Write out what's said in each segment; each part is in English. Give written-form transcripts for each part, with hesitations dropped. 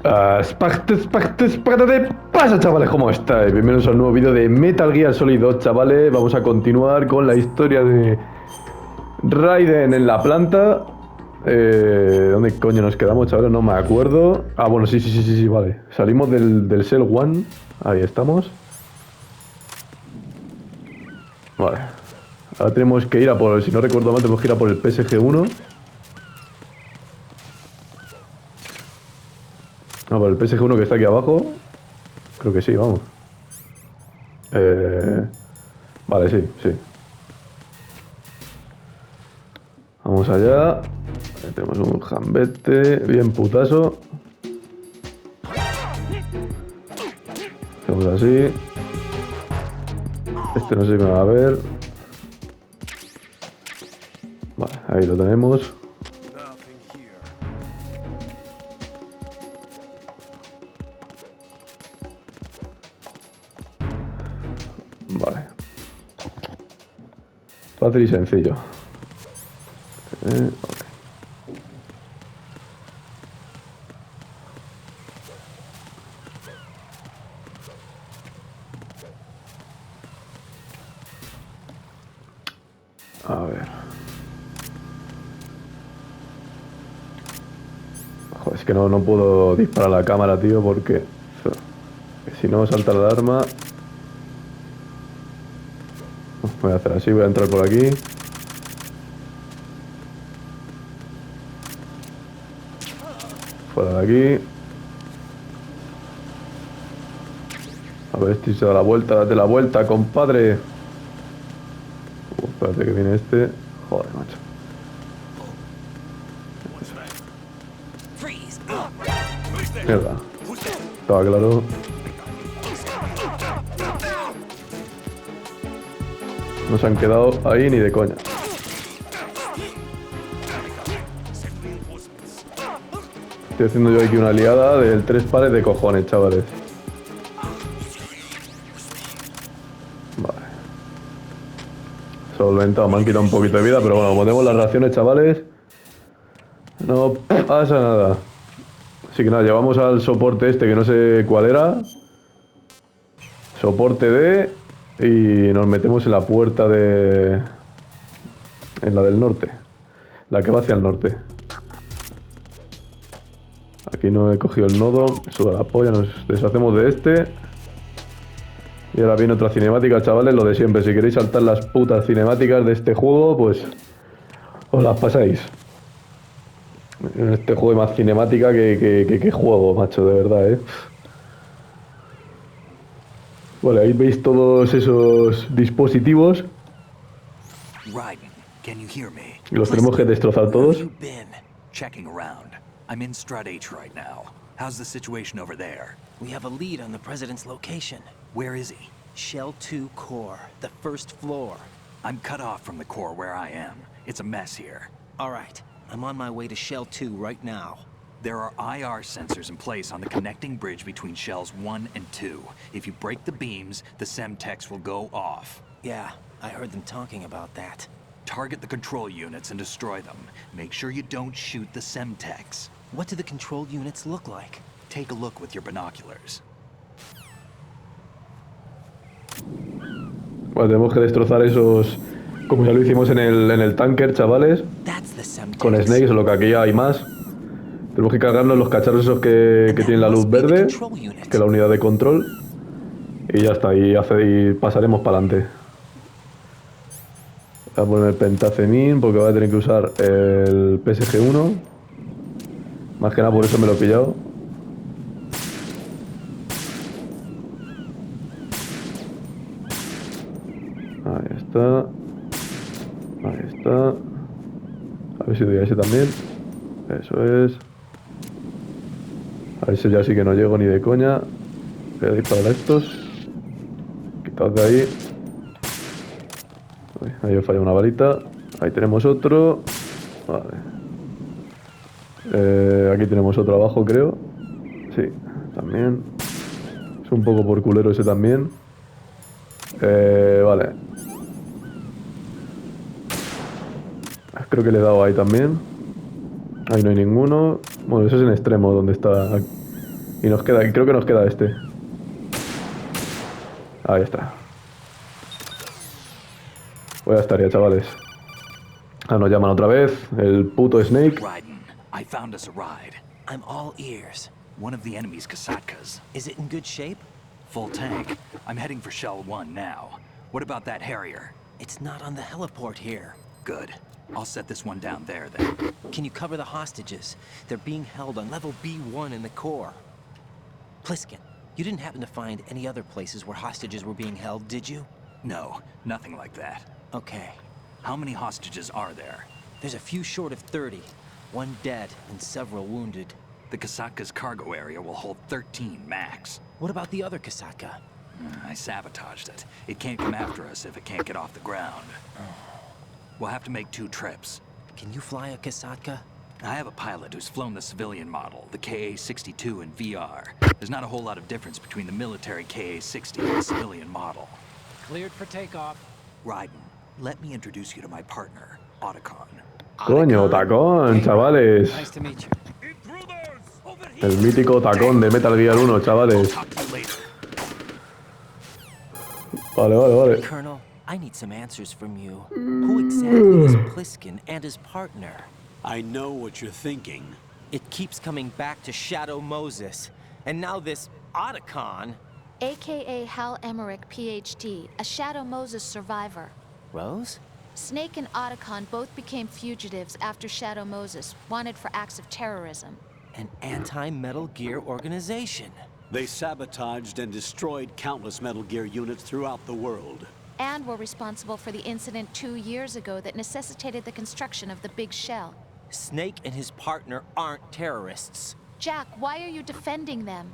¿Qué pasa, chavales? ¿Cómo estáis? Bienvenidos a un nuevo vídeo de Metal Gear Solid 2, chavales. Vamos a continuar con la historia de Raiden en la planta. ¿Dónde coño nos quedamos, chavales? No me acuerdo. Ah, bueno, sí, vale. Salimos del Cell One. Ahí estamos. Vale. Ahora tenemos que ir a por, si no recuerdo mal, tenemos que ir a por el PSG-1. No, por el PSG-1 que está aquí abajo. Creo que sí, vamos. Vale, sí. Vamos allá. Ahí tenemos un jambete bien putazo. Hacemos así. Este no sé si me va a ver. Vale, ahí lo tenemos. Vale. Fácil y sencillo. Ok. A ver. Joder, es que no puedo disparar a la cámara, tío, porque si no salta la alarma. Voy a hacer así, voy a entrar por aquí. Fuera de aquí. A ver si se da la vuelta, date la vuelta, compadre. Espérate que viene este. Joder, macho. Mierda. Estaba claro. No se han quedado ahí ni de coña. Estoy haciendo yo aquí una liada del 3 pares de cojones, chavales. Vale. Solventado, me han quitado un poquito de vida, pero bueno, como tenemos las raciones, chavales, no pasa nada. Así que nada, llevamos al soporte este, que no sé cuál era. Soporte D. Y nos metemos en la puerta de... En la del norte. La que va hacia el norte. Aquí no he cogido el nodo. Suda la polla, nos deshacemos de este. Y ahora viene otra cinemática, chavales, lo de siempre. Si queréis saltar las putas cinemáticas de este juego, pues os las pasáis. En este juego hay más cinemática que juego, macho, de verdad, Vale, ahí veis todos esos dispositivos. Raiden, can you hear me? Y los tenemos que destrozar Where have todos. you been? Checking around. I'm in Strut H right now. How's the situation over there? We have a lead on the president's location. Where is he? Shell 2 core, the first floor. I'm cut off from the core where I am. It's a mess here. All right, I'm on my way to Shell 2 right now. There are IR sensors in place on the connecting bridge between Shells 1 and 2. If you break the beams, the Semtex will go off. Yeah, I heard them talking about that. Target the control units and destroy them. Make sure you don't shoot the Semtex. What do the control units look like? Take a look with your binoculars. Vale, tenemos que destrozar esos... Como ya lo hicimos en el tanker, chavales. That's the Semtex. Con Snake, solo que aquí hay más. Tenemos que cargarnos los cachorros esos que tienen la luz verde, que es la unidad de control. Y ya está, y pasaremos para adelante. Voy a poner el pentacemín porque voy a tener que usar el PSG-1. Más que nada por eso me lo he pillado. Ahí está. Ahí está. A ver si doy a ese también. Eso es. A ese ya sí que no llego ni de coña. Voy a disparar a estos. Quitaos de ahí. Uy, ahí he fallado una balita. Ahí tenemos otro. Vale. Aquí tenemos otro abajo, creo. Sí, también. Es un poco por culero ese también. Vale. Creo que le he dado ahí también. Ahí no hay ninguno. Bueno, eso es en extremo donde está Y nos queda, creo que nos queda este. Ahí está. Pues ya estaría, chavales. Ah, nos llaman otra vez. El puto Snake. Raiden, I found us a ride. I'm all ears. One of the enemy's Kasatkas. Is it in good shape? Full tank. I'm heading for Shell 1 now. What about that Harrier? It's not on the heliport here. Good. I'll set this one down there then. Can you cover the hostages? They're being held on level B1 in the core. Pliskin, you didn't happen to find any other places where hostages were being held, did you? No, nothing like that. Okay. How many hostages are there? There's a few short of 30. One dead and several wounded. The Kasatka's cargo area will hold 13 max. What about the other Kasatka? I sabotaged it. It can't come after us if it can't get off the ground. We'll have to make 2 trips. Can you fly a Kasatka? I have a pilot who's flown the civilian model, the KA-62 in VR. There's not a whole lot of difference between the military KA-60 and the civilian model. Cleared for takeoff. Raiden, let me introduce you to my partner, Otacon. Coño, tacón, chavales. Nice to meet you. El mítico tacón de Metal Gear 1, I'll chavales. talk to you later. Vale. Colonel, I need some answers from you. Who exactly is Pliskin and his partner? I know what you're thinking. It keeps coming back to Shadow Moses. And now this Otacon. AKA Hal Emmerich, PhD, a Shadow Moses survivor. Rose? Snake and Otacon both became fugitives after Shadow Moses, wanted for acts of terrorism. An anti-Metal Gear organization. They sabotaged and destroyed countless Metal Gear units throughout the world. And were responsible for the incident 2 years ago that necessitated the construction of the Big Shell. Snake and his partner aren't terrorists. Jack, why are you defending them?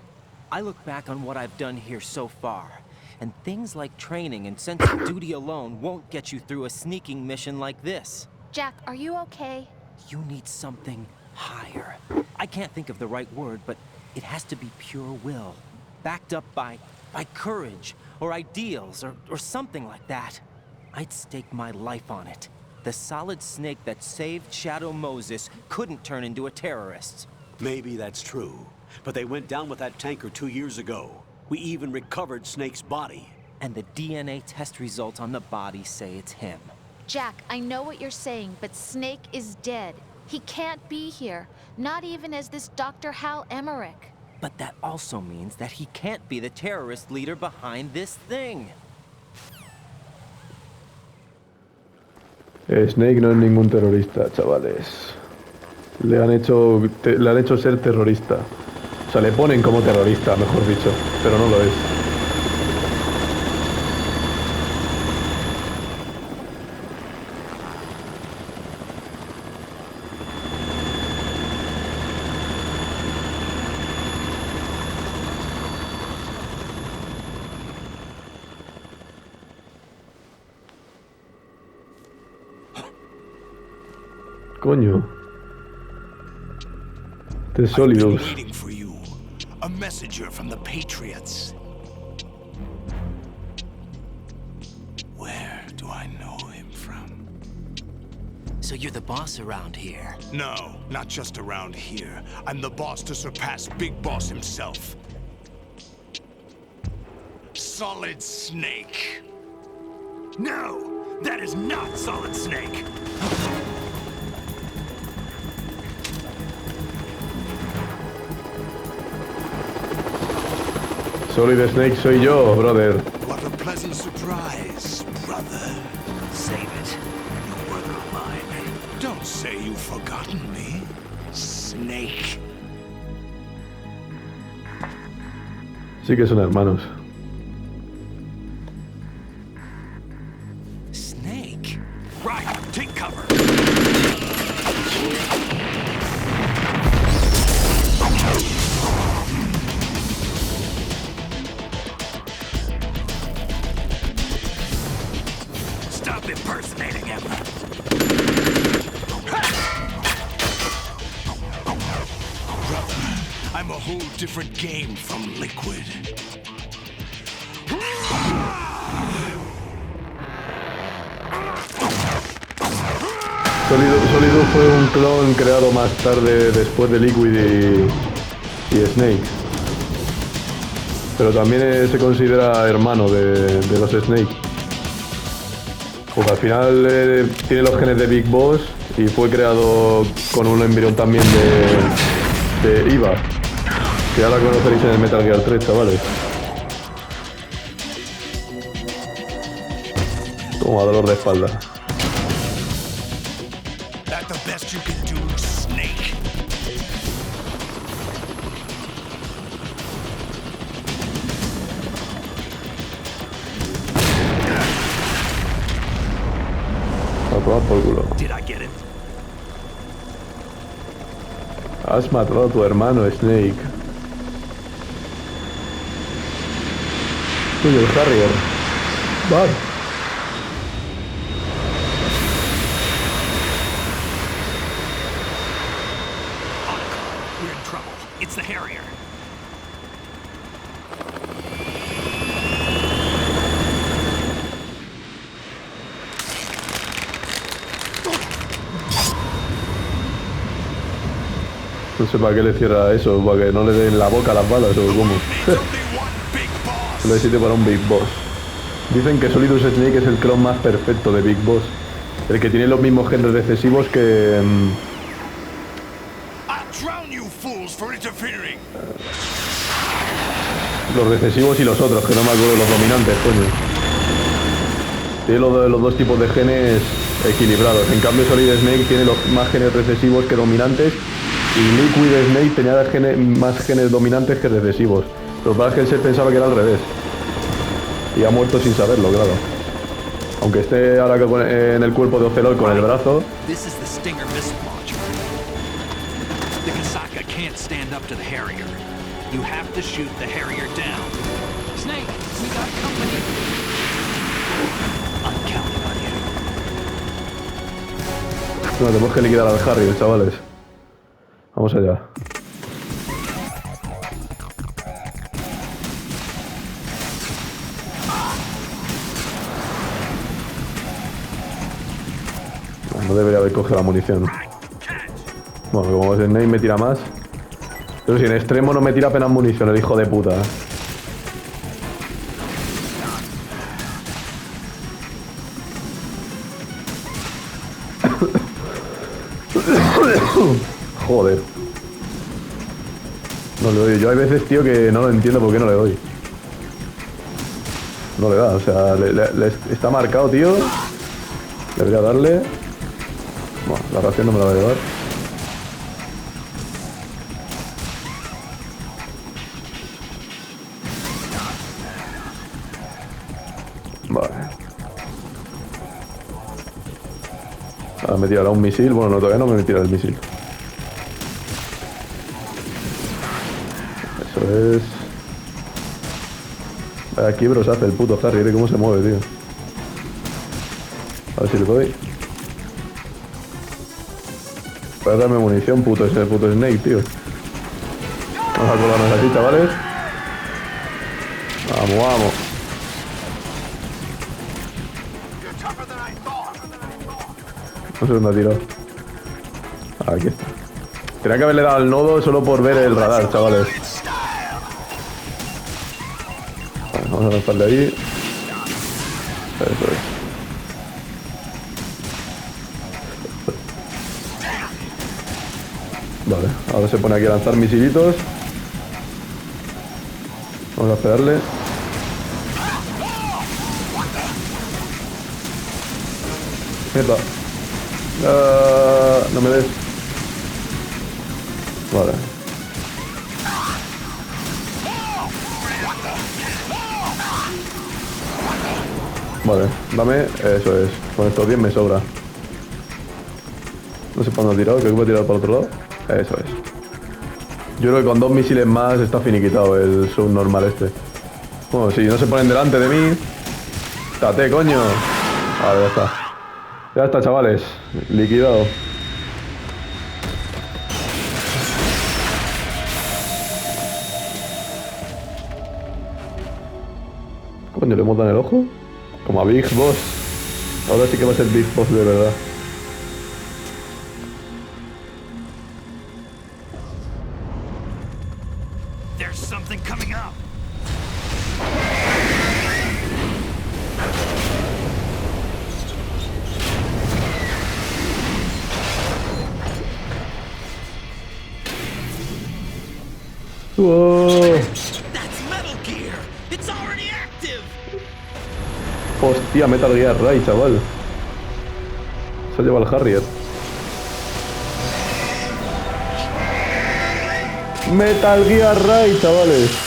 I look back on what I've done here so far, and things like training and sense of duty alone won't get you through a sneaking mission like this. Jack, are you okay? You need something higher. I can't think of the right word, but it has to be pure will, backed up by courage, or ideals, or something like that. I'd stake my life on it. The solid Snake that saved Shadow Moses couldn't turn into a terrorist. Maybe that's true, but they went down with that tanker 2 years ago. We even recovered Snake's body. And the DNA test results on the body say it's him. Jack, I know what you're saying, but Snake is dead. He can't be here, not even as this Dr. Hal Emmerich. But that also means that he can't be the terrorist leader behind this thing. Snake no es ningún terrorista, chavales. Le han hecho ser terrorista. O sea, le ponen como terrorista, mejor dicho, pero no lo es. Coño. De I've been sólidos. waiting for you. A messenger from the Patriots. Where do I know him from? So you're the boss around here. No, not just around here. I'm the boss to surpass Big Boss himself. Solid Snake. No! That is not Solid Snake! Solid Snake soy yo, brother. What a pleasant surprise, brother. Save it. You'll work on mine. Don't say you've forgotten me, Snake. Sí que son hermanos. Snake? Right, take cover! Stop impersonating him! Brother, I'm a whole different game from Liquid. Sólido fue un clon creado más tarde después de Liquid y Snake. Pero también se considera hermano de los Snake. Porque al final tiene los genes de Big Boss y fue creado con un embrión también de Eva. Que ahora conoceréis en el Metal Gear 3, chavales. Toma, dolor de espalda. That the best you can do, Snake? A tomar por culo. Did I get it? Has matado a tu hermano, Snake. Coño, el Harrier. Va. We're in trouble. It's the Harrier. No sé para qué le cierra eso, para que no le den la boca a las balas o cómo. There's only one big boss. Lo existe para un Big Boss. Dicen que Solidus Snake es el clon más perfecto de Big Boss. El que tiene los mismos genes recesivos que... I'll drown you fools for interfering. los recesivos y los otros, que no me acuerdo, los dominantes, coño. Tiene los dos tipos de genes equilibrados. En cambio Solid Snake tiene los más genes recesivos que dominantes. Y Liquid Snake tenía más genes dominantes que recesivos. Lo que pasa es que él se pensaba que era al revés. Y ha muerto sin saberlo, claro. Aunque esté ahora en el cuerpo de Ocelot con el brazo. This is the Stinger missile launcher. The Kasaka can't stand up to the Harrier. You have to shoot the Harrier down. Snake, we got company. I'm counting on you. No, tenemos que liquidar al Harry, chavales. Vamos allá. No debería haber cogido la munición. Bueno, como es Snake me tira más. Pero si en extremo no me tira apenas munición, el hijo de puta. Joder. No le doy. Yo hay veces, tío, que no lo entiendo por qué no le doy. No le da, o sea, está marcado, tío. Debería darle. Bueno, la ración no me la voy a llevar. Vale. Ahora me tirará un misil. Bueno, no, todavía no me tira el misil. Eso es. Vaya quiebros hace el puto Harry, de cómo se mueve, tío. A ver si le doy. Para darme munición, ese puto Snake, tío. Vamos a colarnos aquí, chavales. Vamos, vamos. No sé dónde ha tirado. Aquí está. Tenía que haberle dado al nodo solo por ver el radar, chavales. Vale, vamos a lanzarle ahí. Eso es. Vale, ahora se pone aquí a lanzar misilitos. Vamos a esperarle. Epa. No me des. Vale. Vale, dame. Eso es. Con estos 10 me sobra. No sé para dónde ha tirado, creo que voy a tirar para el otro lado. Eso es. Yo creo que con 2 misiles más está finiquitado el subnormal este. Bueno, si no se ponen delante de mí. ¡Tate, coño! Vale, ya está. Ya está, chavales. Liquidado. Coño, le hemos dado en el ojo. Como a Big Boss. Ahora sí que va a ser Big Boss de verdad. There's something coming up. ¡Wow! That's Metal Gear! It's already active! Hostia, Metal Gear Ray, chaval. Se lleva el Harrier. Metal Gear Ray, chavales.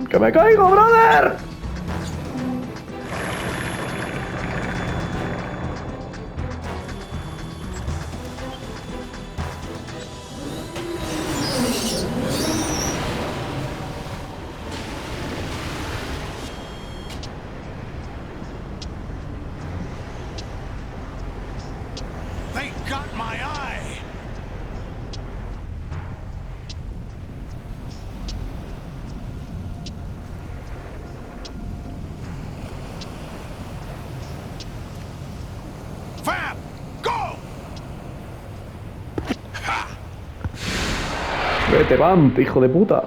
¡Que me caigo, brother! They got my eye! Fab! Go! Ha! Vete, Vamp, hijo de puta.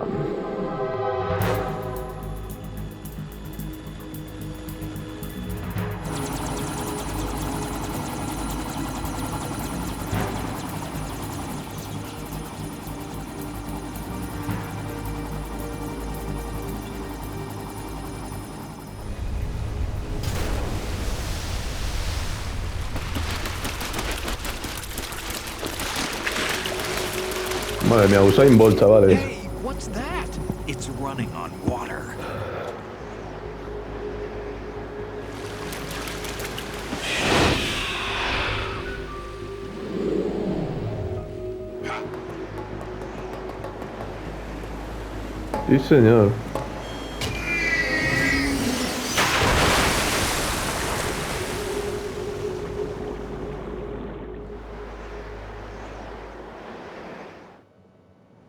Madre mía, Usain Bolt, chavales. Hey, what's that? It's running on water. Sí, señor.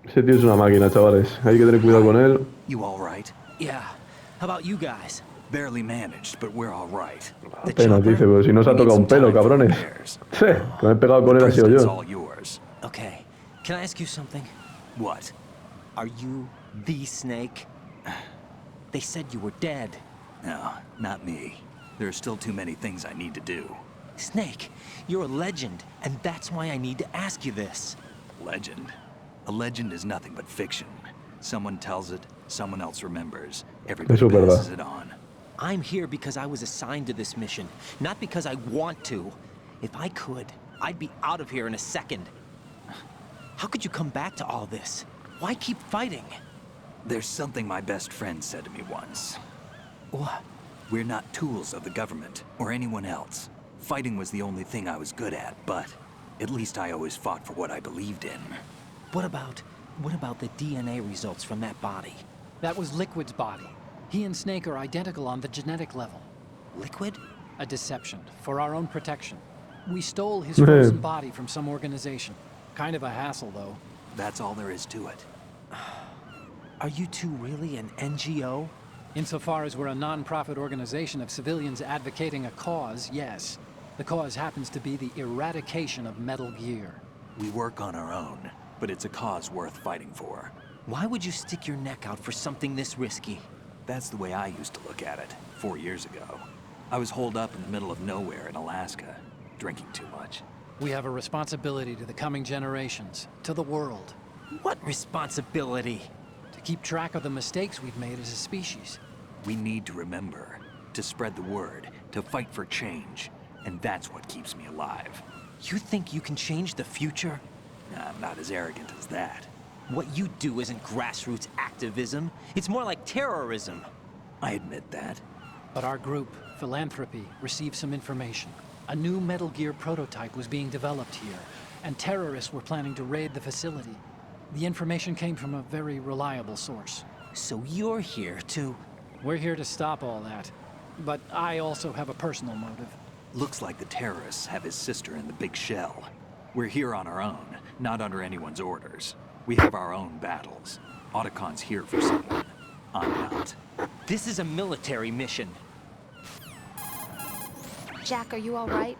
Ese tío es una máquina, chavales. Hay que tener cuidado con él. You all right? Yeah. How about you guys? Barely managed, but we're all right. The Apenas chopper? dice, pero si no se ha We need tocado un some pelo, time for cabrones. repairs. Sí, que me he pegado con él ha sido President's yo. all yours. Okay. Can I ask you something? What? Are you the Snake? They said you were dead. No, not me. There are still too many things I need to do. Snake, you're a legend, and that's why I need to ask you this. Legend? A legend is nothing but fiction. Someone tells it, someone else remembers. Everybody Eso es verdad. passes it on. I'm here because I was assigned to this mission, not because I want to. If I could, I'd be out of here in a second. How could you come back to all this? Why keep fighting? There's something my best friend said to me once. What? We're not tools of the government or anyone else. Fighting was the only thing I was good at, but at least I always fought for what I believed in. What about the DNA results from that body? That was Liquid's body. He and Snake are identical on the genetic level. Liquid? A deception, for our own protection. We stole his frozen body from some organization. Kind of a hassle, though. That's all there is to it. Are you two really an NGO? Insofar as we're a non-profit organization of civilians advocating a cause, yes. The cause happens to be the eradication of Metal Gear. We work on our own, but it's a cause worth fighting for. Why would you stick your neck out for something this risky? That's the way I used to look at it 4 years ago. I was holed up in the middle of nowhere in Alaska, drinking too much. We have a responsibility to the coming generations, to the world, What responsibility? to keep track of the mistakes we've made as a species. We need to remember, to spread the word, to fight for change, and that's what keeps me alive. You think you can change the future? I'm not as arrogant as that. What you do isn't grassroots activism. It's more like terrorism. I admit that. But our group, Philanthropy, received some information. A new Metal Gear prototype was being developed here, and terrorists were planning to raid the facility. The information came from a very reliable source. So you're here to... We're here to stop all that. But I also have a personal motive. Looks like the terrorists have his sister in the big shell. We're here on our own, not under anyone's orders. We have our own battles. Otacon's here for someone. I'm not. This is a military mission. Jack, are you all right?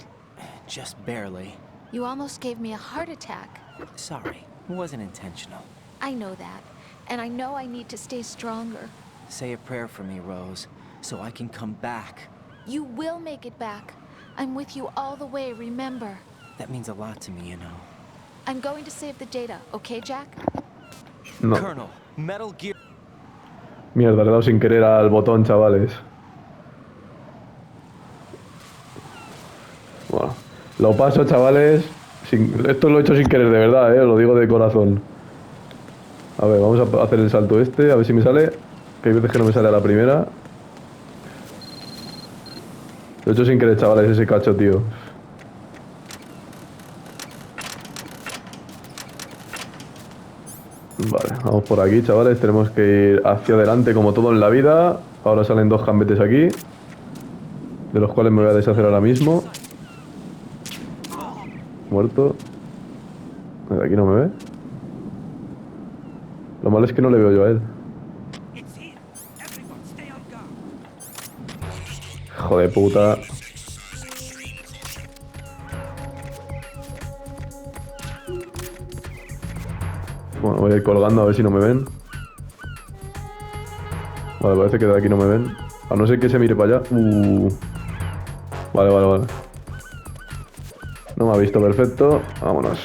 Just barely. You almost gave me a heart attack. Sorry, it wasn't intentional. I know that. And I know I need to stay stronger. Say a prayer for me, Rose, so I can come back. You will make it back. I'm with you all the way, remember? That means a lot to me, you know. I'm going to save the data, okay, Jack? No. Colonel, Metal Gear... Mierda, le he dado sin querer al botón, chavales. Bueno, lo paso, chavales. Esto lo he hecho sin querer, de verdad, lo digo de corazón. A ver, vamos a hacer el salto este, a ver si me sale. Que hay veces que no me sale a la primera. Lo he hecho sin querer, chavales, ese cacho, tío. Vale, vamos por aquí, chavales. Tenemos que ir hacia adelante como todo en la vida. Ahora salen dos gambetes aquí, de los cuales me voy a deshacer ahora mismo. Muerto. De aquí no me ve. Lo malo es que no le veo yo a él. Hijo de puta. Bueno, voy a ir colgando a ver si no me ven. Vale, parece que de aquí no me ven. A no ser que se mire para allá. Vale, vale, vale. No me ha visto, perfecto. Vámonos.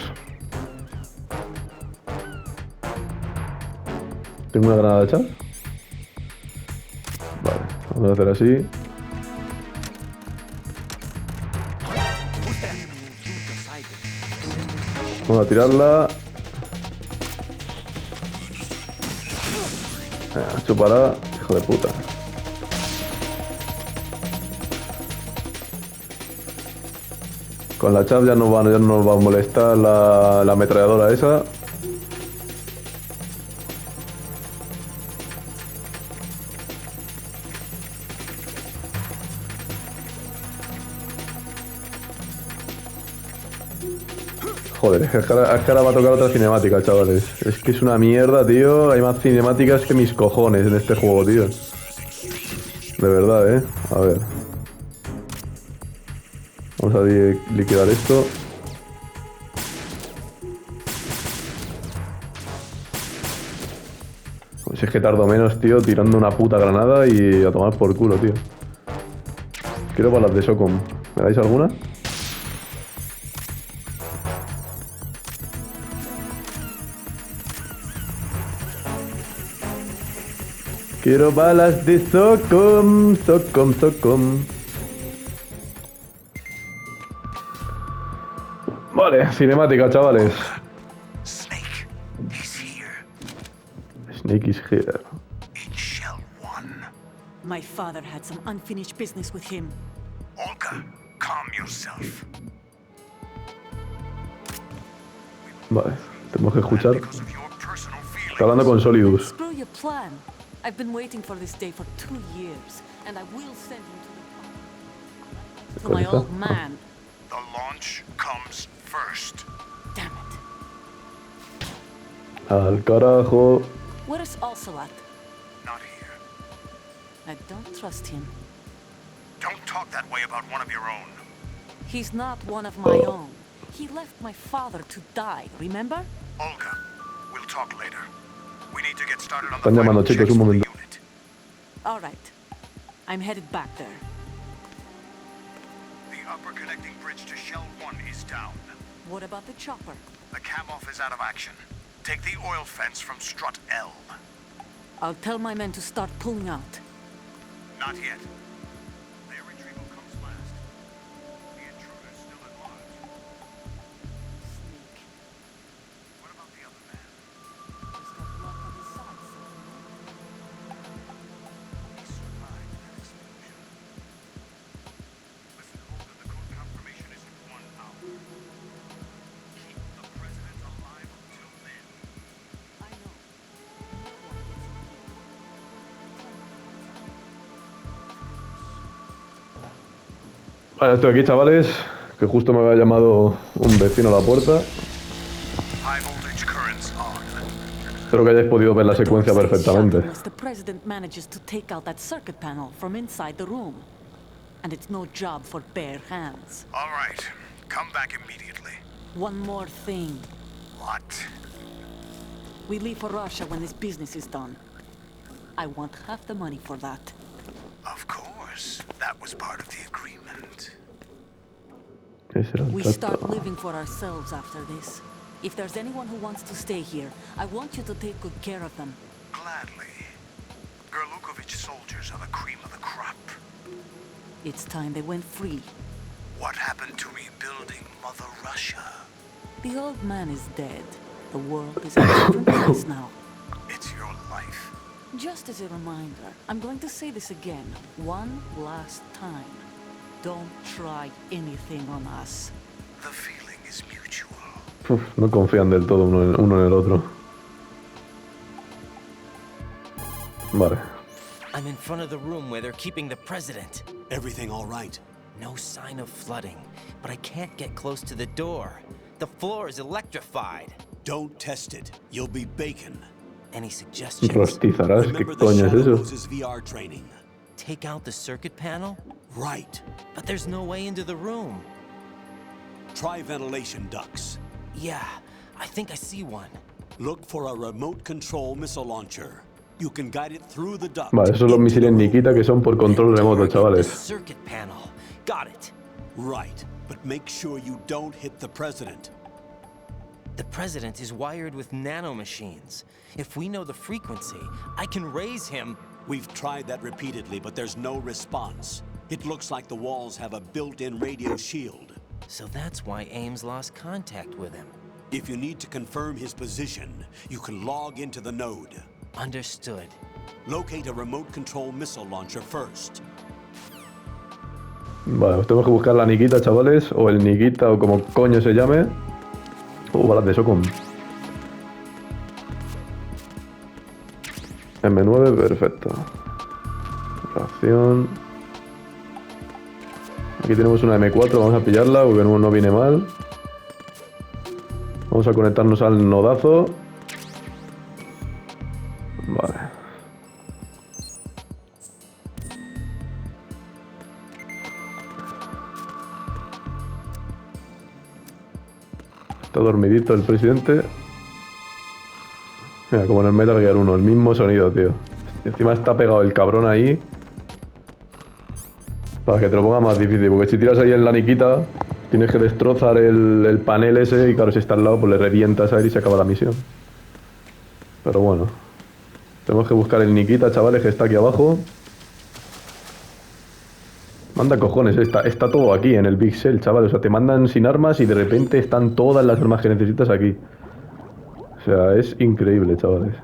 ¿Tengo una granada hecha? Vale, vamos a hacer así. Vamos a tirarla. Chupará, hijo de puta. Con la chav ya no nos va a molestar la ametralladora esa. Joder, es que ahora va a tocar otra cinemática, chavales. Es que es una mierda, tío. Hay más cinemáticas que mis cojones en este juego, tío. De verdad, A ver. Vamos a liquidar esto. Pues es que tardo menos, tío, tirando una puta granada y a tomar por culo, tío. Quiero balas de Socom. ¿Me dais alguna? Quiero balas de Socom, Socom, Socom. Vale, cinemática, chavales. Snake, he's here. Snake is here. In Shell 1. My father had some unfinished business with him. Olga, calm yourself. Vale, tenemos que escuchar. Because of your personal feelings. Está hablando con Solidus. Screw your plan. I've been waiting for this day for 2 years, and I will send him to my old man. The launch comes first. Damn it. Al carajo. Where's Ocelot? Not here. I don't trust him. Don't talk that way about one of your own. He's not one of my own. He left my father to die, remember? Olga, we'll talk later. We need to get started on the Están llamando, final chicos, checks un for the momento. unit. All right. I'm headed back there. The upper connecting bridge to Shell 1 is down. What about the chopper? The cam-off is out of action. Take the oil fence from strut L. I'll tell my men to start pulling out. Not yet. Their retrieval comes last. The intruder's still at large. Snake. What about the other man? Just got blocked on his side, so... He survived that explosion. Listen, Olga, the code confirmation is in 1 hour. Keep the president alive until then. I know. No one gets in here. Vale, estoy aquí, chavales. Que justo me había llamado un vecino a la puerta. High voltage currents on. Espero que hayáis podido ver la secuencia Door stays shut perfectamente. unless the president manages to take out that circuit panel from inside the room. And it's no job for bare hands. All right. Come back immediately. One more thing. What? We leave for Russia when this business is done. I want half the money for that. Of course. That was part of the agreement. ¿Qué será el We trato? start living for ourselves after this. If there's anyone who wants to stay here, I want you to take good care of them. Gladly. Gerlukovich soldiers are the cream of the crop. It's time they went free. What happened to rebuilding Mother Russia? The old man is dead. The world is a different place now. It's your life. Just as a reminder, I'm going to say this again, one last time. Don't try anything on us. The feeling is mutual. Uf, no confían del todo uno en el otro. Vale. I'm in front of the room where they're keeping the president. Everything all right? No sign of flooding, but I can't get close to the door. The floor is electrified. Don't test it. You'll be bacon. Any suggestions? Rostizarás, ¿qué Remember the coño es Shadow eso? Moses VR training? Take out the circuit panel? Right. But there's no way into the room. Try ventilation ducts. Yeah, I think I see one. Look for a remote control missile launcher. You can guide it through the duct. Vale, esos son los into misiles the room. Nikita que son por control remoto, The chavales. circuit panel. Got it. Right, but make sure you don't hit the president. The president is wired with nanomachines. If we know the frequency, I can raise him. We've tried that repeatedly, but there's no response. It looks like the walls have a built-in radio shield. So that's why Ames lost contact with him. If you need to confirm his position, you can log into the node. Understood. Locate a remote control missile launcher first. Vale, pues tenemos que buscar la Nikita, chavales. O el Nikita, o como coño se llame. Balas de Socom. M9, perfecto. Ración. Aquí tenemos una M4, vamos a pillarla porque no viene mal. Vamos a conectarnos al nodazo. Vale. Está dormidito el presidente. Mira, como en el Metal Gear 1, el mismo sonido, tío. Encima está pegado el cabrón ahí. Para que te lo ponga más difícil, porque si tiras ahí en la Nikita, tienes que destrozar el panel ese y claro, si está al lado, pues le revientas a él y se acaba la misión. Pero bueno. Tenemos que buscar el Nikita, chavales, que está aquí abajo. Manda cojones, está todo aquí en el Big Cell, chavales. O sea, te mandan sin armas y de repente están todas las armas que necesitas aquí. O sea, es increíble, chavales.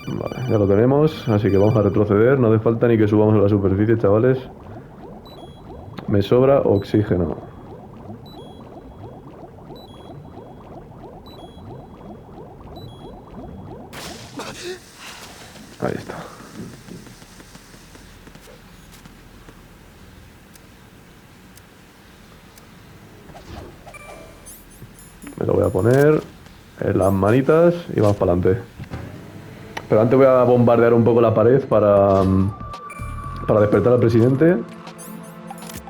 Vale, ya lo tenemos, así que vamos a retroceder. No hace falta ni que subamos a la superficie, chavales. Me sobra oxígeno. Ahí está. Me lo voy a poner en las manitas y vamos para adelante. Pero antes voy a bombardear un poco la pared para despertar al presidente.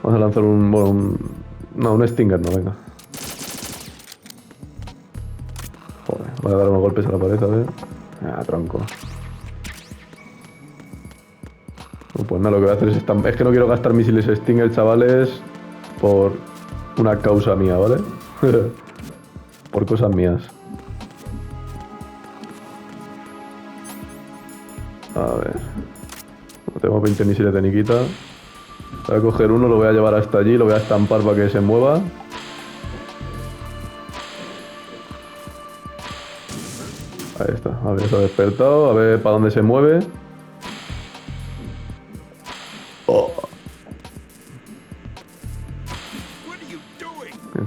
Vamos a lanzar un Stinger, no, venga. Joder, voy a dar unos golpes a la pared, a ver. Ah, tronco. Pues nada, lo que voy a hacer es que no quiero gastar misiles Stinger, chavales, por una causa mía, ¿vale? Por cosas mías. A ver. Tengo 20 misiles de Nikita. Voy a coger uno, lo voy a llevar hasta allí, lo voy a estampar para que se mueva. Ahí está, a ver, se ha despertado, a ver para dónde se mueve. Oh.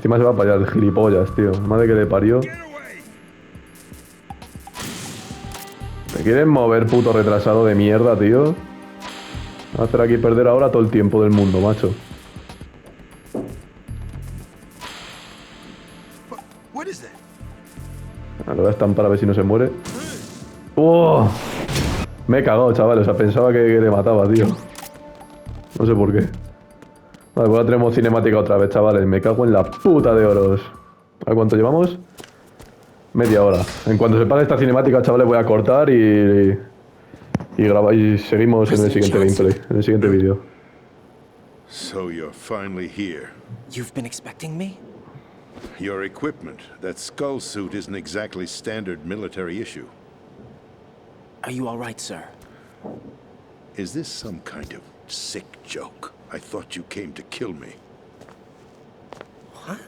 Encima se va para allá el gilipollas, tío. Madre que le parió. ¿Me quieren mover, puto retrasado de mierda, tío? Va a hacer aquí perder ahora todo el tiempo del mundo, macho. Lo voy a estampar a ver si no se muere. ¡Oh! Me he cagado, chavales. O sea, pensaba que le mataba, tío. No sé por qué. Vale, pues ya tenemos cinemática otra vez, chavales. Me cago en la puta de oros. A ver cuánto llevamos. Media hora. En cuanto se pare esta cinemática, chavales, voy a cortar y seguimos en el siguiente gameplay, en el siguiente vídeo. So you're finally here. You've been expecting me? Your equipment, that skull suit isn't exactly standard military issue. Are you all right, sir? Is this some kind of sick joke? I thought you came to kill me. What?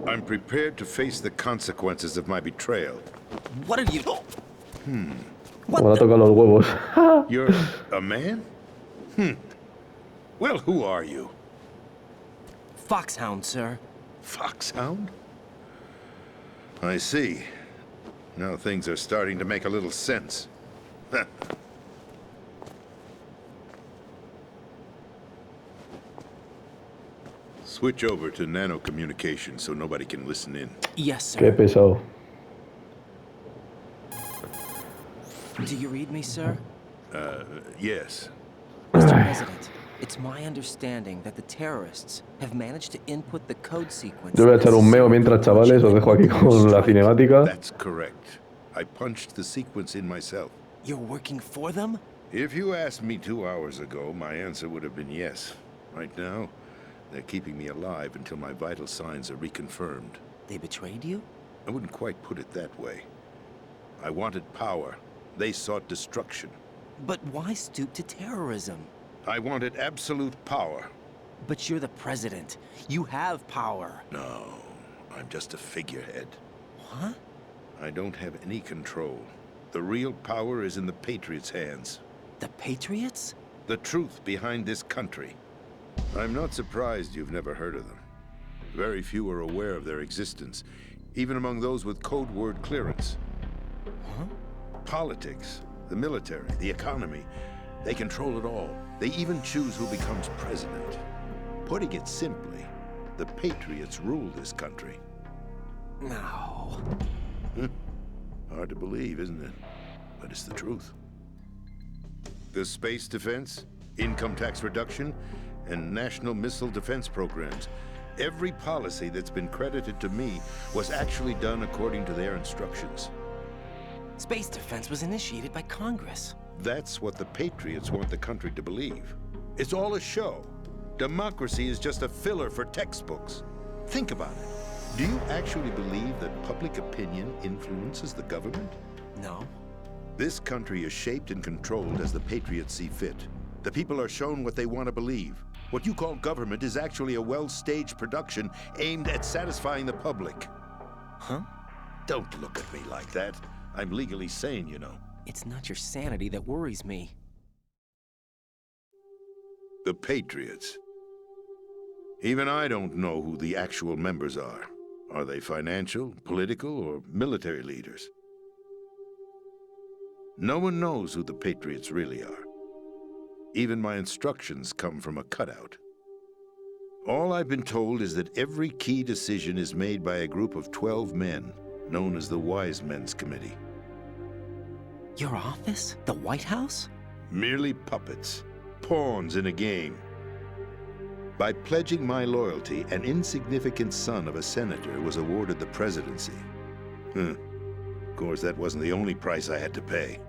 I'm prepared to face the consequences of my betrayal. What are you... Ahora toca los huevos. You're a man? Well, who are you? Foxhound, sir. Foxhound? I see. Now things are starting to make a little sense. Switch over to nano communication so nobody can listen in. Yes, sir. Qué pesado. Do you read me, sir? Yes. Mr. President, it's my understanding that the terrorists have managed to input the code sequence... Yo voy a echar un meo mientras, chavales. Os dejo aquí con la cinemática. That's correct. I punched the sequence in myself. You're working for them? If you asked me 2 hours ago, my answer would have been yes. Right now, they're keeping me alive until my vital signs are reconfirmed. They betrayed you? I wouldn't quite put it that way. I wanted power. They sought destruction. But why stoop to terrorism? I wanted absolute power. But you're the president. You have power. No, I'm just a figurehead. What? I don't have any control. The real power is in the Patriots' hands. The Patriots? The truth behind this country. I'm not surprised you've never heard of them. Very few are aware of their existence, even among those with code word clearance. Huh? Politics, the military, the economy, they control it all. They even choose who becomes president. Putting it simply, the Patriots rule this country. No. Hard to believe, isn't it? But it's the truth. The space defense, income tax reduction, and national missile defense programs. Every policy that's been credited to me was actually done according to their instructions. Space defense was initiated by Congress. That's what the Patriots want the country to believe. It's all a show. Democracy is just a filler for textbooks. Think about it. Do you actually believe that public opinion influences the government? No. This country is shaped and controlled as the Patriots see fit. The people are shown what they want to believe. What you call government is actually a well-staged production aimed at satisfying the public. Huh? Don't look at me like that. I'm legally sane, you know. It's not your sanity that worries me. The Patriots. Even I don't know who the actual members are. Are they financial, political, or military leaders? No one knows who the Patriots really are. Even my instructions come from a cutout. All I've been told is that every key decision is made by a group of 12 men, known as the Wise Men's Committee. Your office? The White House? Merely puppets, pawns in a game. By pledging my loyalty, an insignificant son of a senator was awarded the presidency. Of course, that wasn't the only price I had to pay.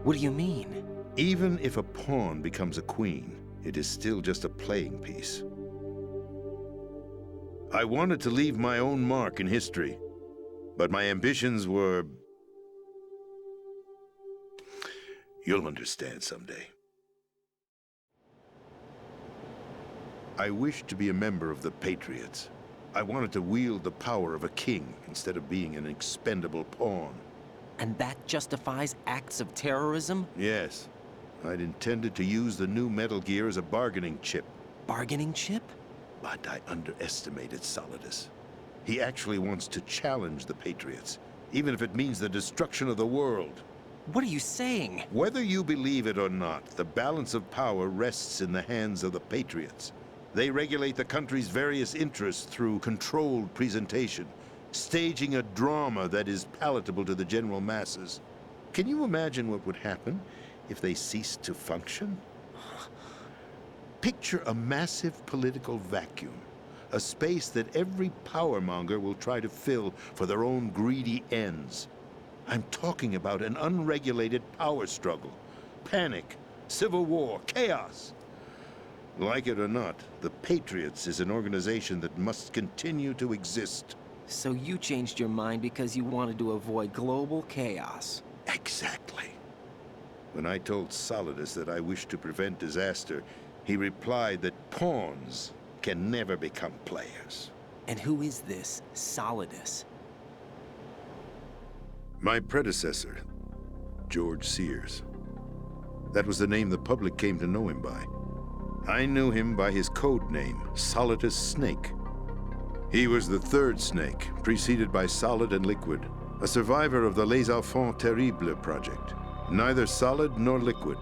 What do you mean? Even if a pawn becomes a queen, it is still just a playing piece. I wanted to leave my own mark in history, but my ambitions were... You'll understand someday. I wished to be a member of the Patriots. I wanted to wield the power of a king instead of being an expendable pawn. And that justifies acts of terrorism? Yes. I'd intended to use the new Metal Gear as a bargaining chip. Bargaining chip? But I underestimated Solidus. He actually wants to challenge the Patriots, even if it means the destruction of the world. What are you saying? Whether you believe it or not, the balance of power rests in the hands of the Patriots. They regulate the country's various interests through controlled presentation, staging a drama that is palatable to the general masses. Can you imagine what would happen if they ceased to function? Picture a massive political vacuum, a space that every powermonger will try to fill for their own greedy ends. I'm talking about an unregulated power struggle, panic, civil war, chaos. Like it or not, the Patriots is an organization that must continue to exist. So you changed your mind because you wanted to avoid global chaos. Exactly. When I told Solidus that I wished to prevent disaster, he replied that pawns can never become players. And who is this Solidus? My predecessor, George Sears. That was the name the public came to know him by. I knew him by his code name, Solidus Snake. He was the third Snake, preceded by Solid and Liquid, a survivor of the Les Enfants Terribles project. Neither solid nor liquid,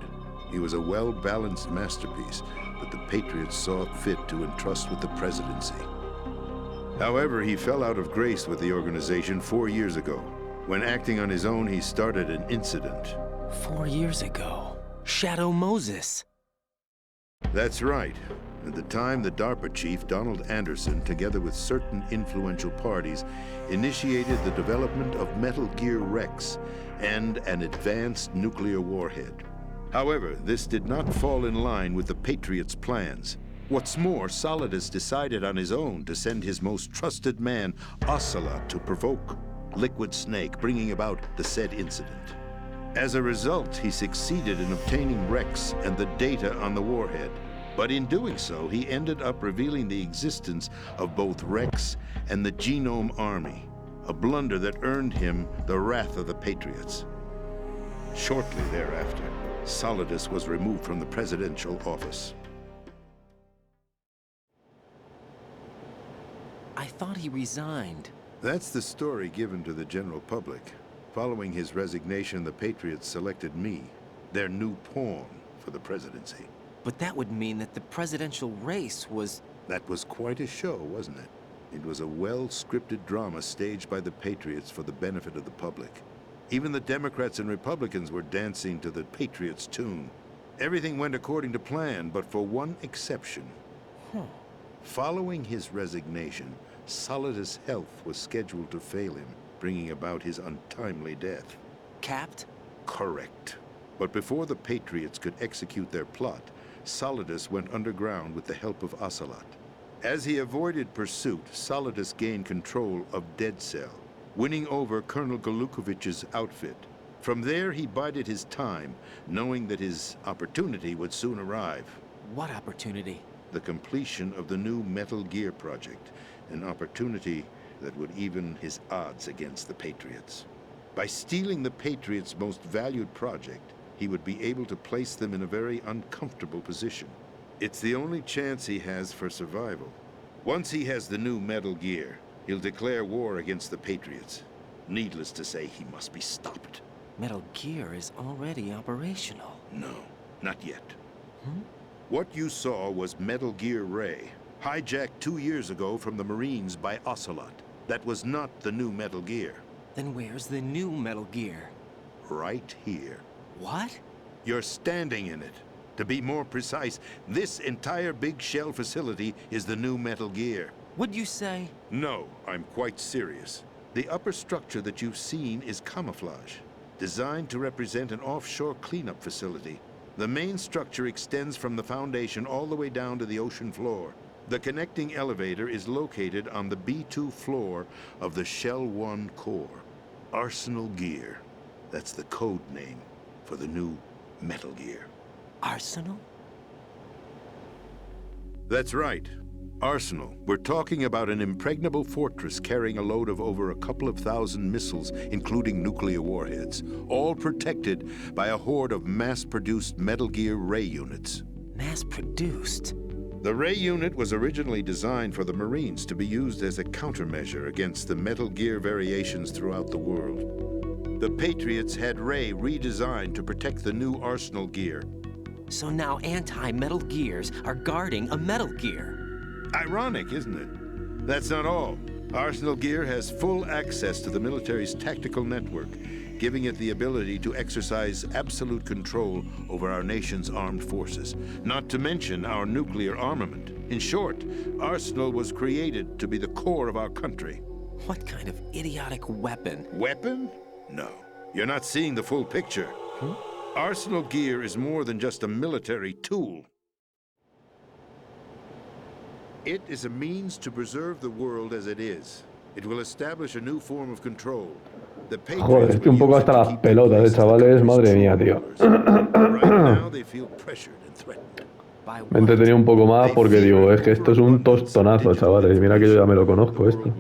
he was a well-balanced masterpiece that the Patriots saw fit to entrust with the presidency. However, he fell out of grace with the organization 4 years ago. When acting on his own, he started an incident. 4 years ago. Shadow Moses. That's right. At the time, the DARPA chief, Donald Anderson, together with certain influential parties, initiated the development of Metal Gear Rex and an advanced nuclear warhead. However, this did not fall in line with the Patriots' plans. What's more, Solidus decided on his own to send his most trusted man, Ocelot, to provoke Liquid Snake, bringing about the said incident. As a result, he succeeded in obtaining Rex and the data on the warhead. But in doing so, he ended up revealing the existence of both Rex and the Genome Army, a blunder that earned him the wrath of the Patriots. Shortly thereafter, Solidus was removed from the presidential office. I thought he resigned. That's the story given to the general public. Following his resignation, the Patriots selected me, their new pawn, for the presidency. But that would mean that the presidential race was... That was quite a show, wasn't it? It was a well-scripted drama staged by the Patriots for the benefit of the public. Even the Democrats and Republicans were dancing to the Patriots' tune. Everything went according to plan, but for one exception. Following his resignation, Solidus' health was scheduled to fail him, bringing about his untimely death. Capped? Correct. But before the Patriots could execute their plot, Solidus went underground with the help of Ocelot. As he avoided pursuit, Solidus gained control of Dead Cell, winning over Colonel Golukovich's outfit. From there, he bided his time, knowing that his opportunity would soon arrive. What opportunity? The completion of the new Metal Gear project, an opportunity that would even his odds against the Patriots. By stealing the Patriots' most valued project, he would be able to place them in a very uncomfortable position. It's the only chance he has for survival. Once he has the new Metal Gear, he'll declare war against the Patriots. Needless to say, he must be stopped. Metal Gear is already operational. No, not yet. What you saw was Metal Gear Ray, hijacked 2 years ago from the Marines by Ocelot. That was not the new Metal Gear. Then where's the new Metal Gear? Right here. What? You're standing in it. To be more precise, this entire big shell facility is the new Metal Gear. What'd you say? No, I'm quite serious. The upper structure that you've seen is camouflage, designed to represent an offshore cleanup facility. The main structure extends from the foundation all the way down to the ocean floor. The connecting elevator is located on the B2 floor of the Shell 1 core. Arsenal Gear. That's the code name for the new Metal Gear. Arsenal? That's right. Arsenal. We're talking about an impregnable fortress carrying a load of over a couple of thousand missiles, including nuclear warheads, all protected by a horde of mass-produced Metal Gear Ray units. Mass-produced? The Ray unit was originally designed for the Marines to be used as a countermeasure against the Metal Gear variations throughout the world. The Patriots had Ray redesigned to protect the new Arsenal gear. So now anti-Metal Gears are guarding a Metal Gear. Ironic, isn't it? That's not all. Arsenal Gear has full access to the military's tactical network, giving it the ability to exercise absolute control over our nation's armed forces, not to mention our nuclear armament. In short, Arsenal was created to be the core of our country. What kind of idiotic weapon? Weapon? No. You're not seeing the full picture. Arsenal Gear is more than just a military tool. It is a means to preserve the world as it is. It will establish a new form of control. The Joder, estoy un poco hasta las pelotas, chavales. Madre mía, tío. Me he entretenido un poco más porque digo, es que esto es un tostonazo, chavales. Mira que yo ya me lo conozco esto.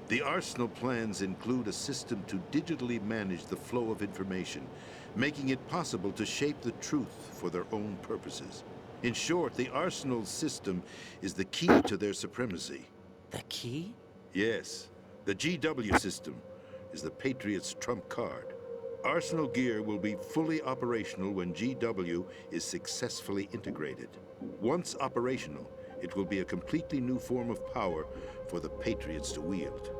The Arsenal plans include a system to digitally manage the flow of information, making it possible to shape the truth for their own purposes. In short, the Arsenal system is the key to their supremacy. The key? Yes. The GW system is the Patriots' trump card. Arsenal Gear will be fully operational when GW is successfully integrated. Once operational, it will be a completely new form of power for the Patriots to wield.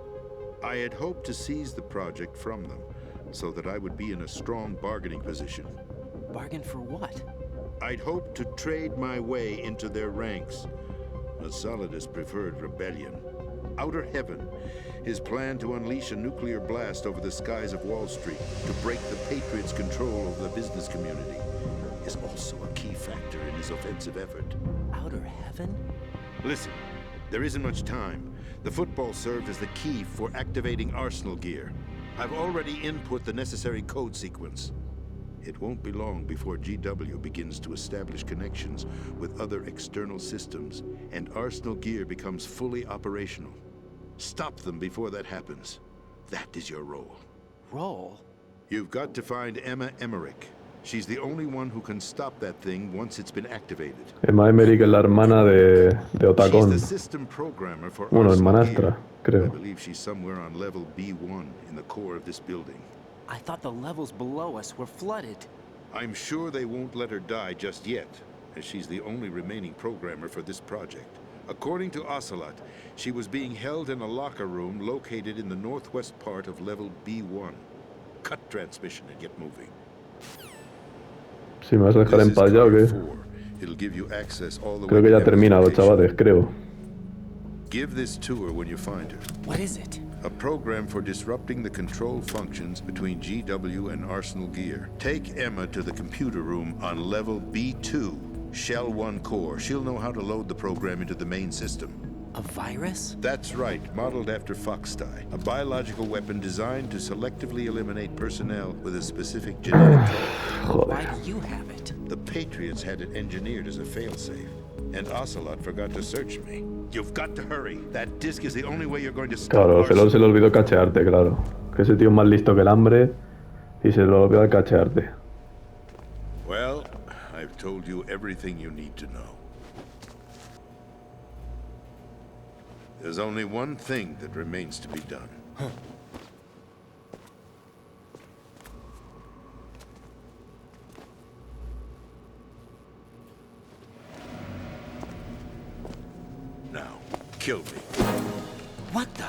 I had hoped to seize the project from them, so that I would be in a strong bargaining position. Bargain for what? I'd hoped to trade my way into their ranks. But Solidus preferred rebellion. Outer Heaven, his plan to unleash a nuclear blast over the skies of Wall Street to break the Patriots' control over the business community, is also a key factor in his offensive effort. Outer Heaven? Listen, there isn't much time. The football served as the key for activating Arsenal Gear. I've already input the necessary code sequence. It won't be long before GW begins to establish connections with other external systems, and Arsenal Gear becomes fully operational. Stop them before that happens. That is your role. Role? You've got to find Emma Emmerich. She's the only one who can stop that thing once it's been activated. Emma Emmerich es la hermana de Otacon. She's the system programmer for Bueno, Arsenal hermanastra, Gear. creo. I believe she's somewhere on level B1 in the core of this building. I thought the levels below us were flooded. I'm sure they won't let her die just yet, as she's the only remaining programmer for this project. According to Ocelot, she was being held in a locker room located in the northwest part of level B1. Cut transmission and get moving. Si me vas a dejar en paz ya o qué. It'll give you access all the Creo way que ya ha to terminado, Emma's location. chavales, creo. Give this to her when you find her. What is it? A program for disrupting the control functions between GW and Arsenal Gear. Take Emma to the computer room on level B2, Shell 1 core. She'll know how to load the program into the main system. A virus? That's right, modeled after Foxdie, a biological weapon designed to selectively eliminate personnel with a specific genetic code. Why do you have it? The Patriots had it engineered as a failsafe, and Ocelot forgot to search me. You've got to hurry. That disk is the only way you're going to stop Claro, se le Arsenal. olvidó cachearte, claro. Que ese tío es más listo que el hambre y se le olvidó cachearte. Well, I've told you everything you need to know. There's only one thing that remains to be done. Now, kill me. What the?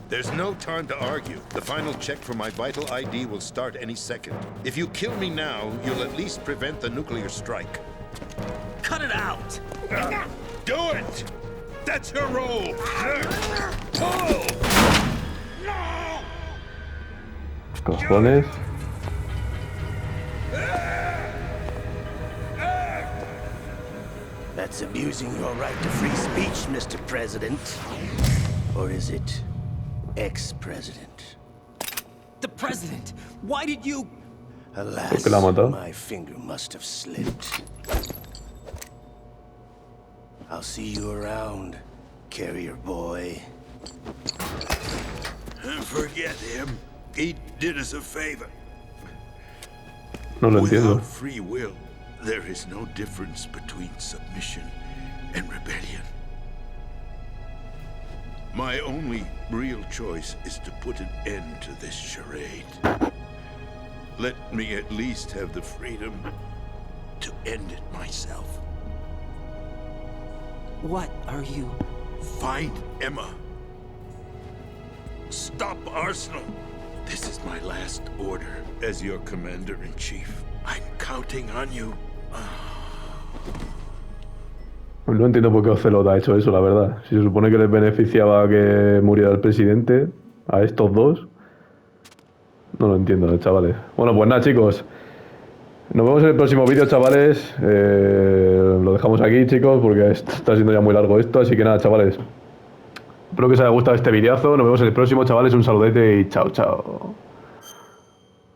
There's no time to argue. The final check for my vital ID will start any second. If you kill me now, you'll at least prevent the nuclear strike. Cut it out! Do it! That's your role! Pull! Cojones. That's abusing your right to free speech, Mr. President. Or is it ex-president? The president! Why did you... Alas, la mató? my finger must have slipped. I'll see you around, carrier boy. Forget him. He did us a favor. No lo entiendo. Without free will, there is no difference between submission and rebellion. My only real choice is to put an end to this charade. Let me at least have the freedom to end it myself. What are you? Find Emma. Stop Arsenal. This is my last order as your commander-in-chief. I'm counting on you. No entiendo por qué Ocelot ha hecho eso, la verdad. Si se supone que les beneficiaba que muriera el presidente, a estos dos, no lo entiendo, chavales. Bueno, pues nada, chicos. Nos vemos en el próximo vídeo, chavales. Lo dejamos aquí, chicos, porque está siendo ya muy largo esto. Así que nada, chavales. Espero que os haya gustado este videazo. Nos vemos en el próximo, chavales. Un saludete y chao, chao.